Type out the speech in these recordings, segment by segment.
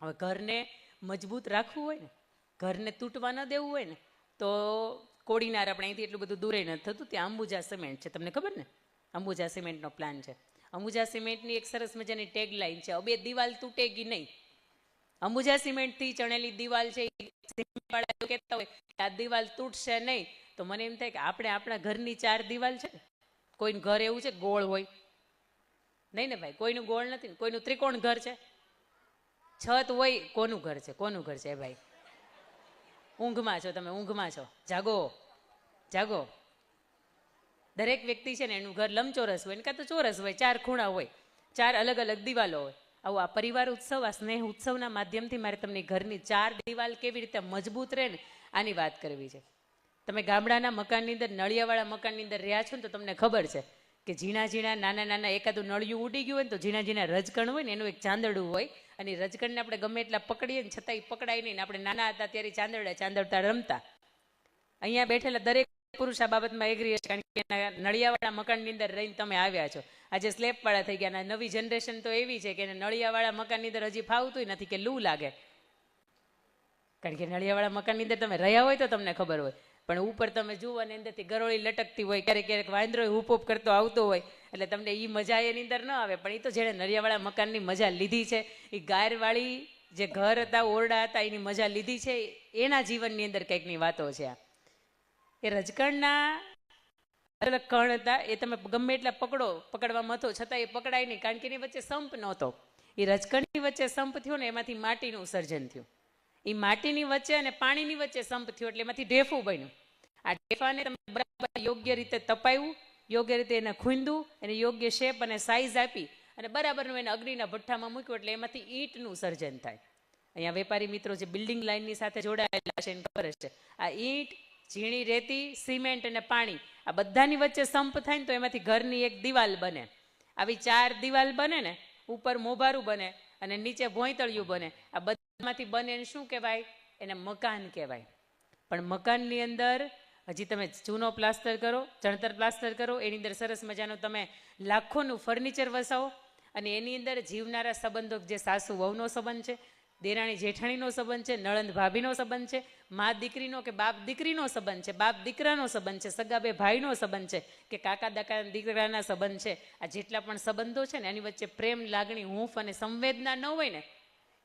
હવે ઘરને મજબૂત રાખવું હોય ને, ઘરને તૂટવા ન દેવું હોય ને, તો કોડીનાર આપણે અહીંથી એટલું બધું દૂરે નથી થતું, ત્યાં અંબુજા સિમેન્ટ છે, તમને ખબર ને? અંબુજા સિમેન્ટનો પ્લાન છે. અંબુજા સિમેન્ટની એક સરસ મજાની ટેગ લાઈન છે, હવે દિવાલ તૂટેગી નહીં. અંબુજા સિમેન્ટથી ચણેલી દિવાલ છે, સિમેન્ટવાળા એવું કહેતા હોય કે આ દિવાલ તૂટશે નહીં. તો મને એમ થાય કે આપણે આપણા ઘરની 4 દિવાલ છે ને, કોઈનું ઘર એવું છે ગોળ હોય નહીં ને ભાઈ? કોઈનું ગોળ નથી, કોઈનું ત્રિકોણ ઘર છે, છત હોય. કોનું ઘર છે? કોનું ઘર છે ભાઈ? ઊંઘમાં છો તમે, ઊંઘમાં છો. જાગો, જાગો. દરેક વ્યક્તિ છે ને એનું ઘર લંબચોરસ હોય ને કાં તો ચોરસ હોય, 4 ખૂણા હોય, 4 અલગ અલગ દિવાલો હોય. આવું આ પરિવાર ઉત્સવ, આ સ્નેહ ઉત્સવના માધ્યમથી મારે તમને ઘરની 4 દિવાલ કેવી રીતે મજબૂત રહે ને આની વાત કરવી છે. તમે ગામડાના મકાનની અંદર, નળિયાવાળા મકાનની અંદર રહ્યા છો ને તો તમને ખબર છે કે ઝીણા ઝીણા નાના નાના એકાદું નળિયું ઉડી ગયું હોય ને તો ઝીણા ઝીણા રજકણ હોય ને એનું એક ચાંદડું હોય, અને રજકણને આપણે ગમે એટલા પકડીએ ને છતાંય પકડાય નહીં. આપણે નાના હતા ત્યારે ચાંદડતા રમતા. અહીંયા બેઠેલા દરેક પુરુષ આ બાબતમાં એગ્રી છે, કારણ કે નળિયાવાળા મકાનની અંદર રહીને તમે આવ્યા છો. આજે સ્લેબવાળા થઈ ગયા. નવી જનરેશન તો એવી છે કે નળિયાવાળા મકાનની અંદર હજી ફાવતું નથી કે લૂ લાગે, કારણ કે નળિયાવાળા મકાનની અંદર તમે રહ્યા હોય તો તમને ખબર હોય. પણ ઉપર તમે જુઓ અને અંદરથી ગરોળી લટકતી હોય, ક્યારેક ક્યારેક વાંદરો હુપ કરતો આવતો હોય, એટલે તમને એ મજા એની અંદર ન આવે. પણ એ તો જેણે નળિયાવાળા મકાનની મજા લીધી છે, એ ગાયરવાળી જે ઘર હતા, ઓરડા હતા, એની મજા લીધી છે, એના જીવનની અંદર કંઈકની વાતો છે. આ એ રજકણના અલગ કણ હતા, એ તમે ગમે એટલા પકડવા મથો છતાં એ પકડાય નહીં, કારણ કે એની વચ્ચે સંપ નહોતો. એ રજકણની વચ્ચે સંપ થયો ને એમાંથી માટીનું સર્જન થયું. એ માટીની વચ્ચે અને પાણીની વચ્ચે સંપ થયો એટલે એમાંથી ઢેફું બન્યું. આ ઢેફાને તમે બરાબર યોગ્ય રીતે તપાયું, યોગ્ય રીતે એને ખૂંદવું, એને યોગ્ય શેપ અને સાઇઝ આપી અને બરાબરનું એને અગ્નિના ભઠ્ઠામાં મૂક્યું એટલે એમાંથી ઈંટનું સર્જન થાય. અહીંયા વેપારી મિત્રો જે બિલ્ડિંગ લાઇનની સાથે જોડાયેલા છે એને ખબર છે, આ ઈંટ, ઝીણી રેતી, સિમેન્ટ અને પાણી, આ બધાની વચ્ચે સંપ થાય ને તો એમાંથી ઘરની એક દિવાલ બને. આવી 4 દિવાલ બને ને, ઉપર મોભારું બને અને નીચે ભોંયતળિયું બને. આ બધામાંથી બને એને શું કહેવાય? એને મકાન કહેવાય. પણ મકાનની અંદર હજી તમે ચૂનો પ્લાસ્ટર કરો, ચણતર પ્લાસ્ટર કરો, એની અંદર સરસ મજાનું તમે લાખોનું ફર્નિચર વસાવો અને એની અંદર જીવનારા સંબંધો, જે સાસુ વહુનો સંબંધ છે, દેરાણી જેઠાણીનો સંબંધ છે, નળંદ ભાભીનો સંબંધ છે, મા દીકરીનો કે બાપ દીકરીનો સંબંધ છે, બાપ દીકરાનો સંબંધ છે, સગા બે ભાઈનો સંબંધ છે કે કાકા દાકા દીકરાના સંબંધ છે, આ જેટલા પણ સંબંધો છે ને એની વચ્ચે પ્રેમ, લાગણી, હૂંફ અને સંવેદના ન હોય ને,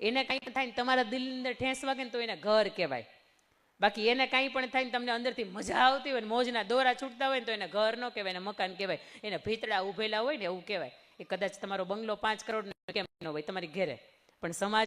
એને કંઈ થાય ને તમારા દિલની અંદર ઠેસ વાગે ને તો એને ઘર કહેવાય. બાકી એને કાંઈ પણ થાય ને તમને અંદરથી મજા આવતી હોય ને મોજના દોરા છૂટતા હોય ને તો એને ઘર ન કહેવાય, એને મકાન કહેવાય. એને ભીતડા ઉભેલા હોય ને એવું કહેવાય. એ કદાચ તમારો બંગલો 5 કરોડ કેમ ન હોય તમારી ઘેરે, પણ સમાજ